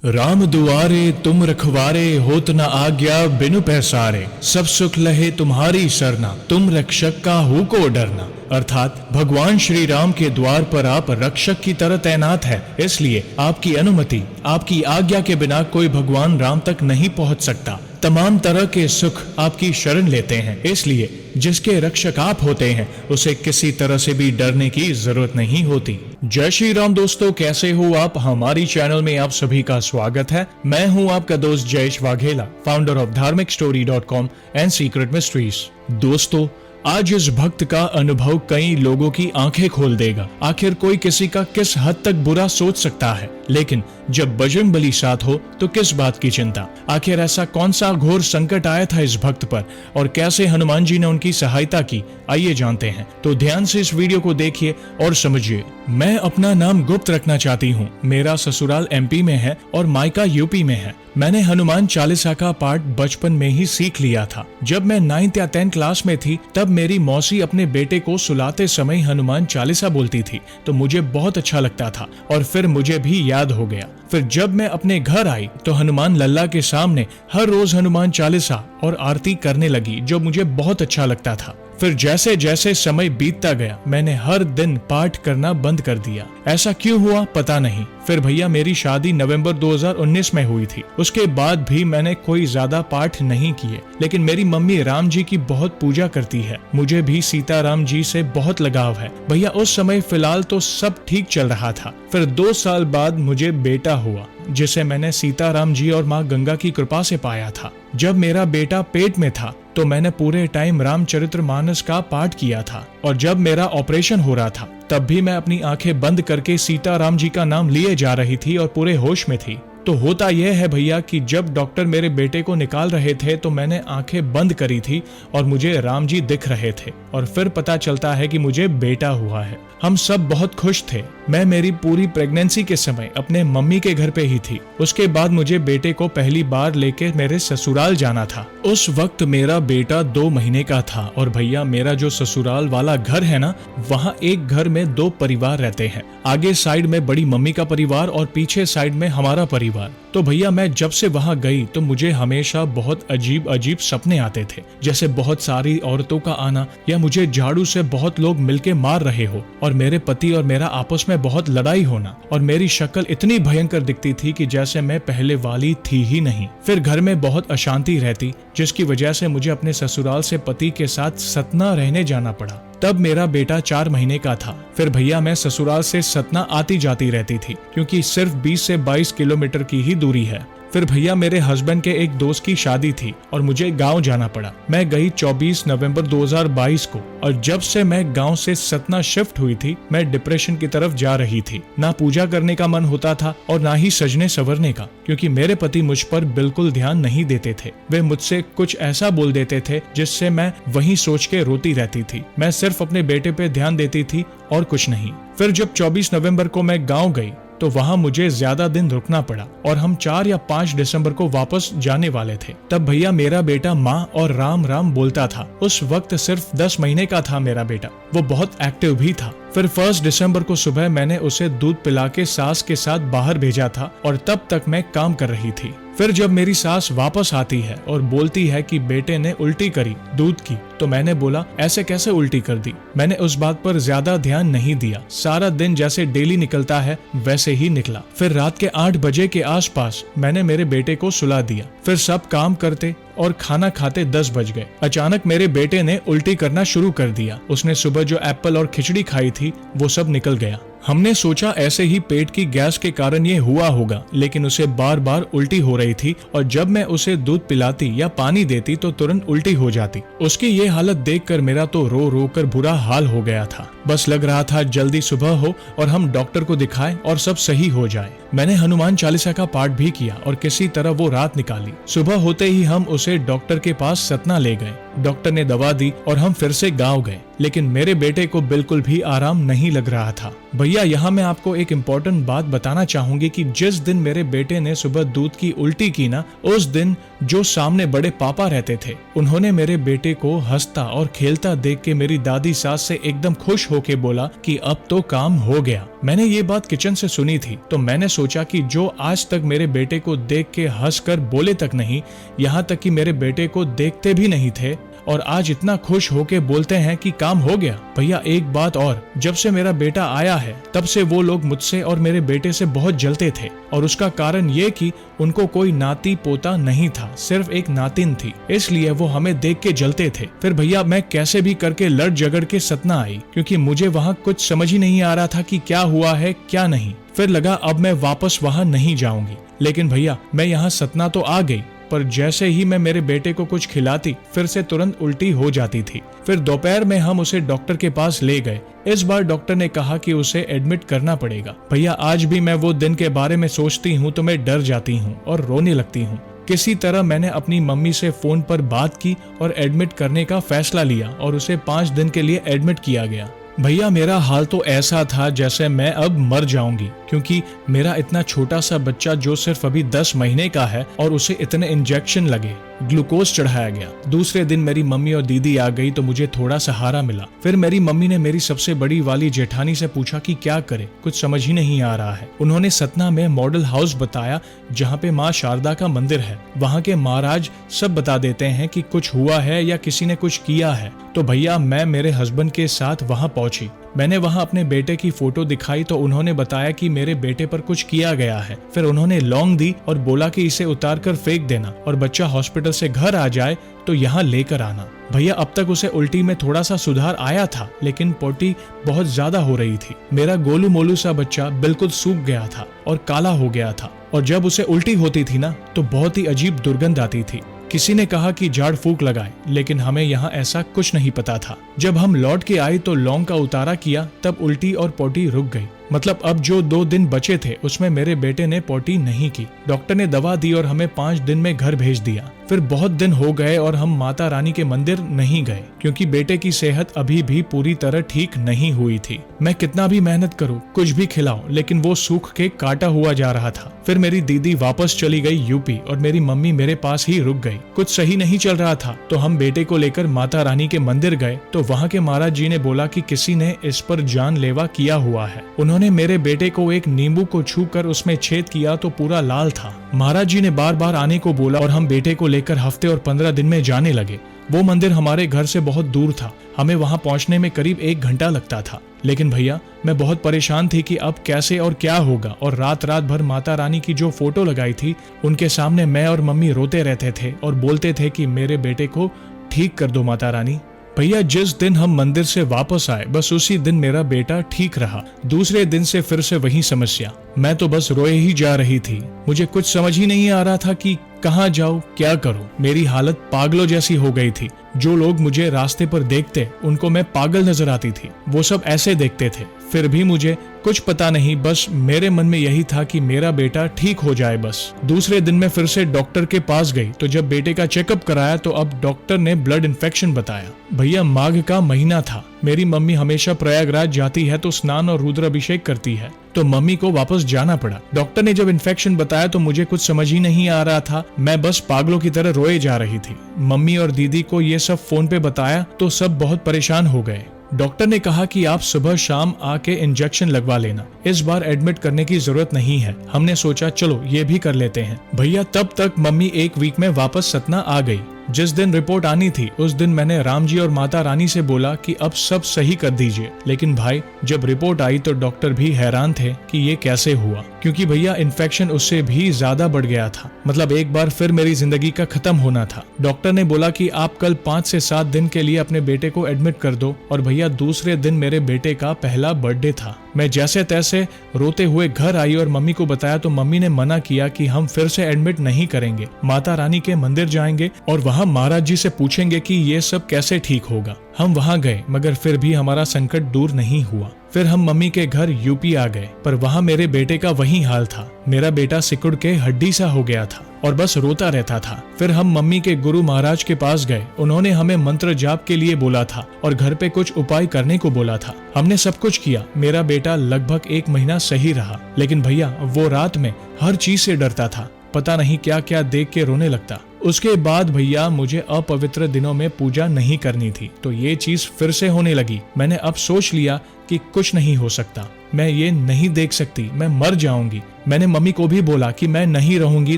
राम दुआरे तुम रखवारे, होत न आज्ञा बिनु पैसारे। सब सुख लहे तुम्हारी सरना, तुम रक्षक का हो को डरना। अर्थात भगवान श्री राम के द्वार पर आप रक्षक की तरह तैनात है, इसलिए आपकी अनुमति, आपकी आज्ञा के बिना कोई भगवान राम तक नहीं पहुंच सकता। तमाम तरह के सुख आपकी शरण लेते हैं, इसलिए जिसके रक्षक आप होते हैं उसे किसी तरह से भी डरने की जरूरत नहीं होती। जय श्री राम दोस्तों, कैसे हो आप? हमारी चैनल में आप सभी का स्वागत है। मैं हूं आपका दोस्त Jayesh Vaghela, founder of Dharmik story dot com and secret mysteries. दोस्तों, आज इस भक्त का अनुभव कई लोगों की आंखें खोल देगा। आखिर कोई किसी का किस हद तक बुरा सोच सकता है, लेकिन जब बजरंगबली साथ हो तो किस बात की चिंता। आखिर ऐसा कौन सा घोर संकट आया था इस भक्त पर और कैसे हनुमान जी ने उनकी सहायता की, आइए जानते हैं। तो ध्यान से इस वीडियो को देखिए और समझिए। मैं अपना नाम गुप्त रखना चाहती हूँ। मेरा ससुराल MP में है और मायका UP में है। मैंने हनुमान चालीसा का पाठ बचपन में ही सीख लिया था। जब मैं 9th या 10th क्लास में थी तब मेरी मौसी अपने बेटे को सुलाते समय हनुमान चालीसा बोलती थी, तो मुझे बहुत अच्छा लगता था और फिर मुझे भी याद हो गया। फिर जब मैं अपने घर आई तो हनुमान लल्ला के सामने हर रोज हनुमान चालीसा और आरती करने लगी, जो मुझे बहुत अच्छा लगता था। फिर जैसे जैसे समय बीतता गया मैंने हर दिन पाठ करना बंद कर दिया। ऐसा क्यों हुआ पता नहीं। फिर भैया मेरी शादी नवंबर 2019 में हुई थी। उसके बाद भी मैंने कोई ज्यादा पाठ नहीं किए, लेकिन मेरी मम्मी राम जी की बहुत पूजा करती है। मुझे भी सीताराम जी से बहुत लगाव है। भैया उस समय फिलहाल तो सब ठीक चल रहा था। फिर 2 साल बाद मुझे बेटा हुआ, जिसे मैंने सीताराम जी और माँ गंगा की कृपा से पाया था। जब मेरा बेटा पेट में था तो मैंने पूरे टाइम रामचरितमानस का पाठ किया था, और जब मेरा ऑपरेशन हो रहा था तब भी मैं अपनी आंखें बंद करके सीताराम जी का नाम लिए जा रही थी और पूरे होश में थी। तो होता यह है भैया कि जब डॉक्टर मेरे बेटे को निकाल रहे थे तो मैंने आंखें बंद करी थी और मुझे राम जी दिख रहे थे, और फिर पता चलता है कि मुझे बेटा हुआ है। हम सब बहुत खुश थे। मैं मेरी पूरी प्रेगनेंसी के समय अपने मम्मी के घर पे ही थी। उसके बाद मुझे बेटे को पहली बार लेके मेरे ससुराल जाना था। उस वक्त मेरा बेटा 2 महीने का था, और भैया मेरा जो ससुराल वाला घर है ना, वहाँ एक घर में 2 परिवार रहते हैं। आगे साइड में बड़ी मम्मी का परिवार और पीछे साइड में हमारा परिवार। तो भैया मैं जब से वहां गई तो मुझे हमेशा बहुत अजीब अजीब सपने आते थे, जैसे बहुत सारी औरतों का आना, या मुझे झाड़ू से बहुत लोग मिलके मार रहे हो, और मेरे पति और मेरा आपस में बहुत लड़ाई होना, और मेरी शक्ल इतनी भयंकर दिखती थी कि जैसे मैं पहले वाली थी ही नहीं। फिर घर में बहुत अशांति रहती, जिसकी वजह से मुझे अपने ससुराल से पति के साथ सतना रहने जाना पड़ा। तब मेरा बेटा 4 महीने का था। फिर भैया मैं ससुराल से सतना आती जाती रहती थी, क्योंकि सिर्फ 20 से 22 किलोमीटर की ही दूरी है। फिर भैया मेरे हस्बैंड के एक दोस्त की शादी थी और मुझे गांव जाना पड़ा। मैं गई 24 नवंबर 2022 को, और जब से मैं गांव से सतना शिफ्ट हुई थी मैं डिप्रेशन की तरफ जा रही थी। ना पूजा करने का मन होता था और ना ही सजने संवरने का, क्योंकि मेरे पति मुझ पर बिल्कुल ध्यान नहीं देते थे। वे मुझसे कुछ ऐसा बोल देते थे जिससे मैं वही सोच के रोती रहती थी। मैं सिर्फ अपने बेटे पे ध्यान देती थी और कुछ नहीं। फिर जब 24 नवंबर को मैं गाँव गई तो वहां मुझे ज्यादा दिन रुकना पड़ा, और हम 4 या 5 दिसंबर को वापस जाने वाले थे। तब भैया मेरा बेटा माँ और राम राम बोलता था। उस वक्त सिर्फ 10 महीने का था मेरा बेटा। वो बहुत एक्टिव भी था। फिर 1 दिसंबर को सुबह मैंने उसे दूध पिला के सास के साथ बाहर भेजा था, और तब तक मैं काम कर रही थी। फिर जब मेरी सास वापस आती है और बोलती है कि बेटे ने उल्टी करी दूध की, तो मैंने बोला ऐसे कैसे उल्टी कर दी। मैंने उस बात पर ज्यादा ध्यान नहीं दिया। सारा दिन जैसे डेली निकलता है वैसे ही निकला। फिर रात के 8 बजे के आसपास मैंने मेरे बेटे को सुला दिया। फिर सब काम करते और खाना खाते 10 बज गए। अचानक मेरे बेटे ने उल्टी करना शुरू कर दिया। उसने सुबह जो एप्पल और खिचड़ी खाई थी वो सब निकल गया। हमने सोचा ऐसे ही पेट की गैस के कारण ये हुआ होगा, लेकिन उसे बार बार उल्टी हो रही थी, और जब मैं उसे दूध पिलाती या पानी देती तो तुरंत उल्टी हो जाती। उसकी ये हालत देखकर मेरा तो रो रो कर बुरा हाल हो गया था। बस लग रहा था जल्दी सुबह हो और हम डॉक्टर को दिखाएं और सब सही हो जाए। मैंने हनुमान चालीसा का पाठ भी किया और किसी तरह वो रात निकाली। सुबह होते ही हम उसे डॉक्टर के पास सतना ले गए। डॉक्टर ने दवा दी और हम फिर से गाँव गए, लेकिन मेरे बेटे को बिल्कुल भी आराम नहीं लग रहा था। भैया यहाँ मैं आपको एक इम्पोर्टेंट बात बताना चाहूंगी कि जिस दिन मेरे बेटे ने सुबह दूध की उल्टी की ना, उस दिन जो सामने बड़े पापा रहते थे उन्होंने मेरे बेटे को हंसता और खेलता देख के मेरी दादी सास से एकदम खुश होके बोला कि अब तो काम हो गया। मैंने ये बात किचन से सुनी थी, तो मैंने सोचा कि जो आज तक मेरे बेटे को देख के हंसकर बोले तक नहीं, यहाँ तक कि मेरे बेटे को देखते भी नहीं थे, और आज इतना खुश होके बोलते हैं कि काम हो गया। भैया एक बात और, जब से मेरा बेटा आया है तब से वो लोग मुझसे और मेरे बेटे से बहुत जलते थे, और उसका कारण ये कि उनको कोई नाती पोता नहीं था, सिर्फ एक नातिन थी, इसलिए वो हमें देख के जलते थे। फिर भैया मैं कैसे भी करके लड़ झगड़ के सतना आई, क्योंकि मुझे वहाँ कुछ समझ ही नहीं आ रहा था कि क्या हुआ है क्या नहीं। फिर लगा अब मैं वापस वहाँ नहीं जाऊंगी, लेकिन भैया मैं यहाँ सतना तो आ गई, पर जैसे ही मैं मेरे बेटे को कुछ खिलाती फिर से तुरंत उल्टी हो जाती थी। फिर दोपहर में हम उसे डॉक्टर के पास ले गए। इस बार डॉक्टर ने कहा कि उसे एडमिट करना पड़ेगा। भैया आज भी मैं वो दिन के बारे में सोचती हूँ तो मैं डर जाती हूँ और रोने लगती हूँ। किसी तरह मैंने अपनी मम्मी से फोन पर बात की और एडमिट करने का फैसला लिया और उसे 5 दिन के लिए एडमिट किया गया। भैया मेरा हाल तो ऐसा था जैसे मैं अब मर जाऊंगी, क्योंकि मेरा इतना छोटा सा बच्चा जो सिर्फ अभी 10 महीने का है और उसे इतने इंजेक्शन लगे, ग्लूकोज चढ़ाया गया। दूसरे दिन मेरी मम्मी और दीदी आ गई तो मुझे थोड़ा सहारा मिला। फिर मेरी मम्मी ने मेरी सबसे बड़ी वाली जेठानी से पूछा कि क्या करे, कुछ समझ ही नहीं आ रहा है। उन्होंने सतना में मॉडल हाउस बताया जहाँ पे माँ शारदा का मंदिर है। वहाँ के महाराज सब बता देते हैं कि कुछ हुआ है या किसी ने कुछ किया है। तो भैया मैं मेरे हस्बैंड के साथ वहाँ पहुंची। मैंने वहां अपने बेटे की फोटो दिखाई तो उन्होंने बताया कि मेरे बेटे पर कुछ किया गया है। फिर उन्होंने लौंग दी और बोला कि इसे उतार कर फेंक देना, और बच्चा हॉस्पिटल से घर आ जाए तो यहाँ लेकर आना। भैया अब तक उसे उल्टी में थोड़ा सा सुधार आया था, लेकिन पोटी बहुत ज्यादा हो रही थी। मेरा गोलू मोलू सा बच्चा बिल्कुल सूख गया था और काला हो गया था, और जब उसे उल्टी होती थी ना तो बहुत ही अजीब दुर्गंध आती थी। किसी ने कहा कि झाड़ फूक लगाए, लेकिन हमें यहाँ ऐसा कुछ नहीं पता था। जब हम लौट के आए तो लौंग का उतारा किया, तब उल्टी और पोटी रुक गई। मतलब अब जो 2 दिन बचे थे उसमें मेरे बेटे ने पोटी नहीं की। डॉक्टर ने दवा दी और हमें 5 दिन में घर भेज दिया। फिर बहुत दिन हो गए और हम माता रानी के मंदिर नहीं गए, क्योंकि बेटे की सेहत अभी भी पूरी तरह ठीक नहीं हुई थी। मैं कितना भी मेहनत करूं, कुछ भी खिलाऊं, लेकिन वो सूख के काटा हुआ जा रहा था। फिर मेरी दीदी वापस चली गई यूपी और मेरी मम्मी मेरे पास ही रुक गई। कुछ सही नहीं चल रहा था तो हम बेटे को लेकर माता रानी के मंदिर गए तो वहाँ के महाराज जी ने बोला कि किसी ने इस पर जानलेवा किया हुआ है। उन्होंने मेरे बेटे को एक नींबू को छू कर उसमें छेद किया तो पूरा लाल था। महाराज जी ने बार बार आने को बोला और हम बेटे को लेकर हफ्ते और 15 दिन में जाने लगे। वो मंदिर हमारे घर से बहुत दूर था, हमें वहां पहुंचने में करीब 1 घंटा लगता था। लेकिन भैया मैं बहुत परेशान थी कि अब कैसे और क्या होगा, और रात भर माता रानी की जो फोटो लगाई थी उनके सामने मैं और मम्मी रोते रहते थे और बोलते थे कि मेरे बेटे को ठीक कर दो माता रानी। भैया जिस दिन हम मंदिर से वापस आए बस उसी दिन मेरा बेटा ठीक रहा। दूसरे दिन से फिर से वही समस्या। मैं तो बस रोए ही जा रही थी। मुझे कुछ समझ ही नहीं आ रहा था कि कहाँ जाऊँ, क्या करूँ। मेरी हालत पागलों जैसी हो गई थी। जो लोग मुझे रास्ते पर देखते उनको मैं पागल नजर आती थी। वो सब ऐसे देखते थे। फिर भी मुझे कुछ पता नहीं, बस मेरे मन में यही था कि मेरा बेटा ठीक हो जाए बस। दूसरे दिन मैं फिर से डॉक्टर के पास गई तो जब बेटे का चेकअप कराया तो अब डॉक्टर ने ब्लड इन्फेक्शन बताया। भैया माघ का महीना था। मेरी मम्मी हमेशा प्रयागराज जाती है तो स्नान और रुद्राभिषेक करती है, तो मम्मी को वापस जाना पड़ा। डॉक्टर ने जब इन्फेक्शन बताया तो मुझे कुछ समझ ही नहीं आ रहा था। मैं बस पागलों की तरह रोए जा रही थी। मम्मी और दीदी को ये सब फोन पे बताया तो सब बहुत परेशान हो गए। डॉक्टर ने कहा कि आप सुबह शाम आके इंजेक्शन लगवा लेना, इस बार एडमिट करने की जरूरत नहीं है। हमने सोचा चलो ये भी कर लेते हैं। भैया तब तक मम्मी 1 वीक में वापस सतना आ गई। जिस दिन रिपोर्ट आनी थी उस दिन मैंने राम जी और माता रानी से बोला कि अब सब सही कर दीजिए। लेकिन भाई जब रिपोर्ट आई तो डॉक्टर भी हैरान थे कि ये कैसे हुआ, क्योंकि भैया इन्फेक्शन उससे भी ज्यादा बढ़ गया था। मतलब एक बार फिर मेरी जिंदगी का खत्म होना था। डॉक्टर ने बोला कि आप कल 5 से 7 दिन के लिए अपने बेटे को एडमिट कर दो। और भैया दूसरे दिन मेरे बेटे का पहला बर्थडे था। मैं जैसे तैसे रोते हुए घर आई और मम्मी को बताया तो मम्मी ने मना किया कि हम फिर से एडमिट नहीं करेंगे, माता रानी के मंदिर जाएंगे और वहाँ महाराज जी से पूछेंगे कि ये सब कैसे ठीक होगा। हम वहाँ गए मगर फिर भी हमारा संकट दूर नहीं हुआ। फिर हम मम्मी के घर यूपी आ गए, पर वहाँ मेरे बेटे का वही हाल था। मेरा बेटा सिकुड़ के हड्डी सा हो गया था और बस रोता रहता था। फिर हम मम्मी के गुरु महाराज के पास गए। उन्होंने हमें मंत्र जाप के लिए बोला था और घर पे कुछ उपाय करने को बोला था। हमने सब कुछ किया। मेरा बेटा लगभग 1 महीना सही रहा, लेकिन भैया वो रात में हर चीज से डरता था। पता नहीं क्या क्या देख के रोने लगता। उसके बाद भैया मुझे अपवित्र दिनों में पूजा नहीं करनी थी, तो ये चीज फिर से होने लगी। मैंने अब सोच लिया कि कुछ नहीं हो सकता, मैं ये नहीं देख सकती, मैं मर जाऊंगी। मैंने मम्मी को भी बोला कि मैं नहीं रहूंगी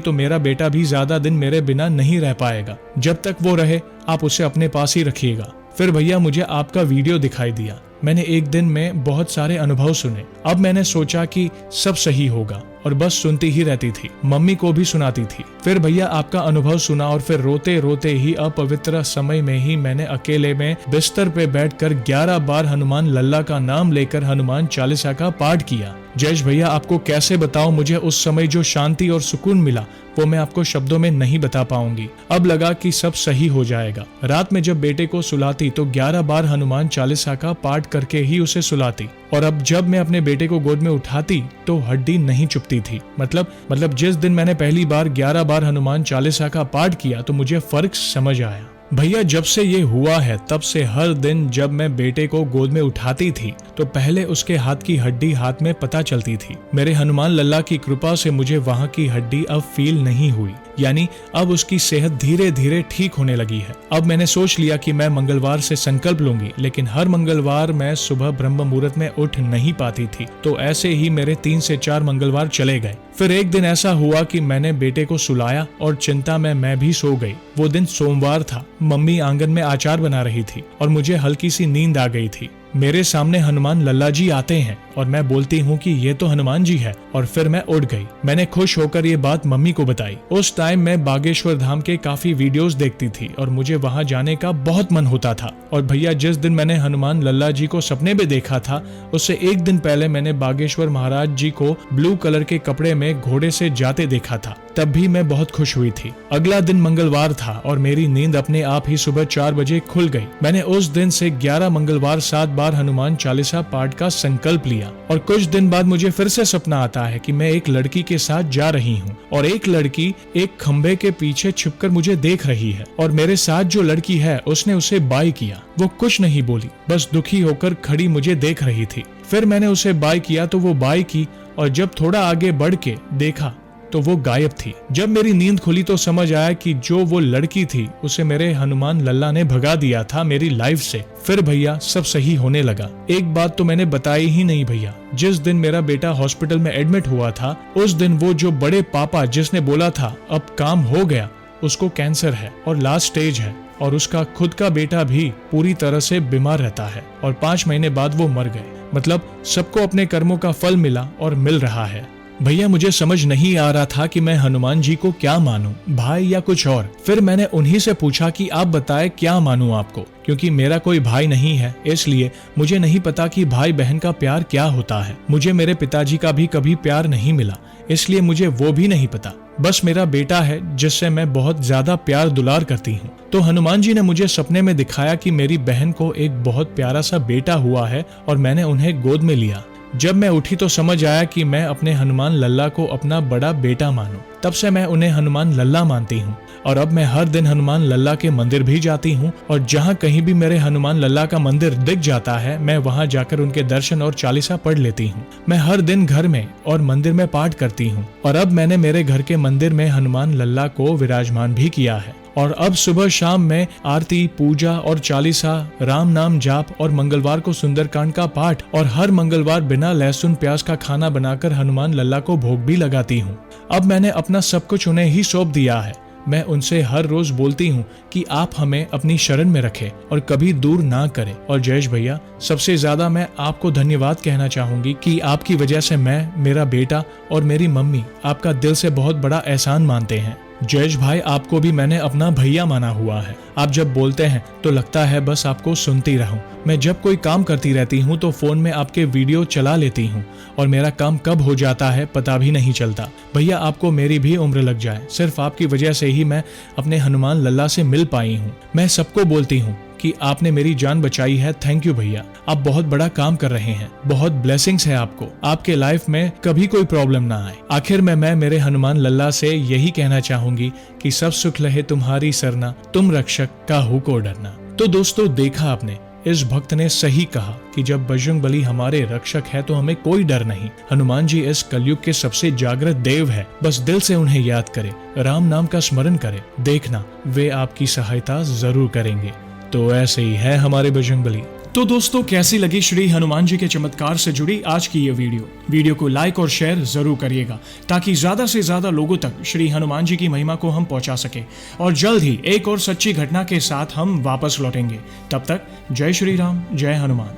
तो मेरा बेटा भी ज्यादा दिन मेरे बिना नहीं रह पाएगा, जब तक वो रहे आप उसे अपने पास ही रखिएगा। फिर भैया मुझे आपका वीडियो दिखाई दिया, मैंने एक दिन में बहुत सारे अनुभव सुने। अब मैंने सोचा कि सब सही होगा और बस सुनती ही रहती थी, मम्मी को भी सुनाती थी। फिर भैया आपका अनुभव सुना और फिर रोते रोते ही अपवित्र समय में ही मैंने अकेले में बिस्तर पे बैठकर 11 बार हनुमान लल्ला का नाम लेकर हनुमान चालीसा का पाठ किया। जयेश भैया आपको कैसे बताऊं, मुझे उस समय जो शांति और सुकून मिला वो मैं आपको शब्दों में नहीं बता पाऊंगी। अब लगा कि सब सही हो जाएगा। रात में जब बेटे को सुलाती तो 11 बार हनुमान चालीसा का पाठ करके ही उसे सुलाती, और अब जब मैं अपने बेटे को गोद में उठाती तो हड्डी नहीं चुभती थी। मतलब जिस दिन मैंने पहली बार 11 बार हनुमान चालीसा का पाठ किया तो मुझे फर्क समझ आया। भैया जब से ये हुआ है तब से हर दिन जब मैं बेटे को गोद में उठाती थी तो पहले उसके हाथ की हड्डी हाथ में पता चलती थी। मेरे हनुमान लल्ला की कृपा से मुझे वहाँ की हड्डी अब फील नहीं हुई, यानी अब उसकी सेहत धीरे धीरे ठीक होने लगी है। अब मैंने सोच लिया कि मैं मंगलवार से संकल्प लूंगी, लेकिन हर मंगलवार मैं सुबह ब्रह्म मुहूर्त में उठ नहीं पाती थी, तो ऐसे ही मेरे 3 से 4 मंगलवार चले गए। फिर एक दिन ऐसा हुआ कि मैंने बेटे को सुलाया और चिंता में मैं भी सो गई। वो दिन सोमवार था, मम्मी आंगन में अचार बना रही थी और मुझे हल्की सी नींद आ गई थी। मेरे सामने हनुमान लल्ला जी आते हैं और मैं बोलती हूँ कि ये तो हनुमान जी है, और फिर मैं उठ गई। मैंने खुश होकर ये बात मम्मी को बताई। उस टाइम मैं बागेश्वर धाम के काफी वीडियोस देखती थी और मुझे वहाँ जाने का बहुत मन होता था। और भैया जिस दिन मैंने हनुमान लल्ला जी को सपने में देखा था उससे एक दिन पहले मैंने बागेश्वर महाराज जी को ब्लू कलर के कपड़े में घोड़े से जाते देखा था, तब भी मैं बहुत खुश हुई थी। अगला दिन मंगलवार था और मेरी नींद अपने आप ही सुबह 4 बजे खुल गई। मैंने उस दिन से 11 मंगलवार 7 बार हनुमान चालीसा पाठ का संकल्प लिया, और कुछ दिन बाद मुझे फिर से सपना आता है कि मैं एक लड़की के साथ जा रही हूँ और एक लड़की एक खंबे के पीछे छिपकर मुझे देख रही है, और मेरे साथ जो लड़की है उसने उसे बाय किया। वो कुछ नहीं बोली, बस दुखी होकर खड़ी मुझे देख रही थी। फिर मैंने उसे बाय किया तो वो बाय की, और जब थोड़ा आगे बढ़ के देखा तो वो गायब थी। जब मेरी नींद खुली तो समझ आया कि जो वो लड़की थी उसे मेरे हनुमान लल्ला ने भगा दिया था मेरी लाइफ से। फिर भैया सब सही होने लगा। एक बात तो मैंने बताई ही नहीं भैया, जिस दिन मेरा बेटा हॉस्पिटल में एडमिट हुआ था उस दिन वो जो बड़े पापा जिसने बोला था अब काम हो गया, उसको कैंसर है और लास्ट स्टेज है, और उसका खुद का बेटा भी पूरी तरह से बीमार रहता है, और 5 महीने बाद वो मर गए। मतलब सबको अपने कर्मों का फल मिला और मिल रहा है। भैया मुझे समझ नहीं आ रहा था कि मैं हनुमान जी को क्या मानूं, भाई या कुछ और। फिर मैंने उन्हीं से पूछा कि आप बताएं क्या मानूं आपको, क्योंकि मेरा कोई भाई नहीं है, इसलिए मुझे नहीं पता कि भाई बहन का प्यार क्या होता है। मुझे मेरे पिताजी का भी कभी प्यार नहीं मिला, इसलिए मुझे वो भी नहीं पता। बस मेरा बेटा है जिससे मैं बहुत ज्यादा प्यार दुलार करती हूँ। तो हनुमान जी ने मुझे सपने में दिखाया कि मेरी बहन को एक बहुत प्यारा सा बेटा हुआ है और मैंने उन्हें गोद में लिया। जब मैं उठी तो समझ आया कि मैं अपने हनुमान लल्ला को अपना बड़ा बेटा मानूं। तब से मैं उन्हें हनुमान लल्ला मानती हूँ, और अब मैं हर दिन हनुमान लल्ला के मंदिर भी जाती हूँ, और जहाँ कहीं भी मेरे हनुमान लल्ला का मंदिर दिख जाता है मैं वहाँ जाकर उनके दर्शन और चालीसा पढ़ लेती हूँ। मैं हर दिन घर में और मंदिर में पाठ करती हूँ, और अब मैंने मेरे घर के मंदिर में हनुमान लल्ला को विराजमान भी किया है। और अब सुबह शाम में आरती, पूजा और चालीसा, राम नाम जाप, और मंगलवार को सुंदरकांड का पाठ, और हर मंगलवार बिना लहसुन प्याज का खाना बनाकर हनुमान लल्ला को भोग भी लगाती हूँ। अब मैंने अपना सब कुछ उन्हें ही सौंप दिया है। मैं उनसे हर रोज बोलती हूँ कि आप हमें अपनी शरण में रखें और कभी दूर ना करें। और जयेश भैया सबसे ज्यादा मैं आपको धन्यवाद कहना चाहूंगी कि आपकी वजह से मैं, मेरा बेटा और मेरी मम्मी आपका दिल से बहुत बड़ा एहसान मानते हैं। जयेश भाई आपको भी मैंने अपना भैया माना हुआ है। आप जब बोलते हैं तो लगता है बस आपको सुनती रहूं। मैं जब कोई काम करती रहती हूं तो फोन में आपके वीडियो चला लेती हूं, और मेरा काम कब हो जाता है पता भी नहीं चलता। भैया आपको मेरी भी उम्र लग जाए, सिर्फ आपकी वजह से ही मैं अपने हनुमान लल्ला से मिल पाई हूँ। मैं सबको बोलती हूँ कि आपने मेरी जान बचाई है। थैंक यू भैया, आप बहुत बड़ा काम कर रहे हैं। बहुत ब्लेसिंग्स है आपको, आपके लाइफ में कभी कोई प्रॉब्लम ना आए। आखिर में मैं मेरे हनुमान लल्ला से यही कहना चाहूंगी कि सब सुख लहे तुम्हारी सरना, तुम रक्षक काहू को डरना। तो दोस्तों देखा आपने, इस भक्त ने सही कहा कि जब बजरंगबली हमारे रक्षक है तो हमें कोई डर नहीं। हनुमान जी इस कलयुग के सबसे जागृत देव है। बस दिल से उन्हें याद करें, राम नाम का स्मरण करें, देखना वे आपकी सहायता जरूर करेंगे। तो ऐसे ही है हमारे बजरंगबली। तो दोस्तों, कैसी लगी श्री हनुमान जी के चमत्कार से जुड़ी आज की ये वीडियो को लाइक और शेयर जरूर करिएगा, ताकि ज्यादा से ज्यादा लोगों तक श्री हनुमान जी की महिमा को हम पहुंचा सके। और जल्द ही एक और सच्ची घटना के साथ हम वापस लौटेंगे। तब तक जय श्री राम, जय हनुमान।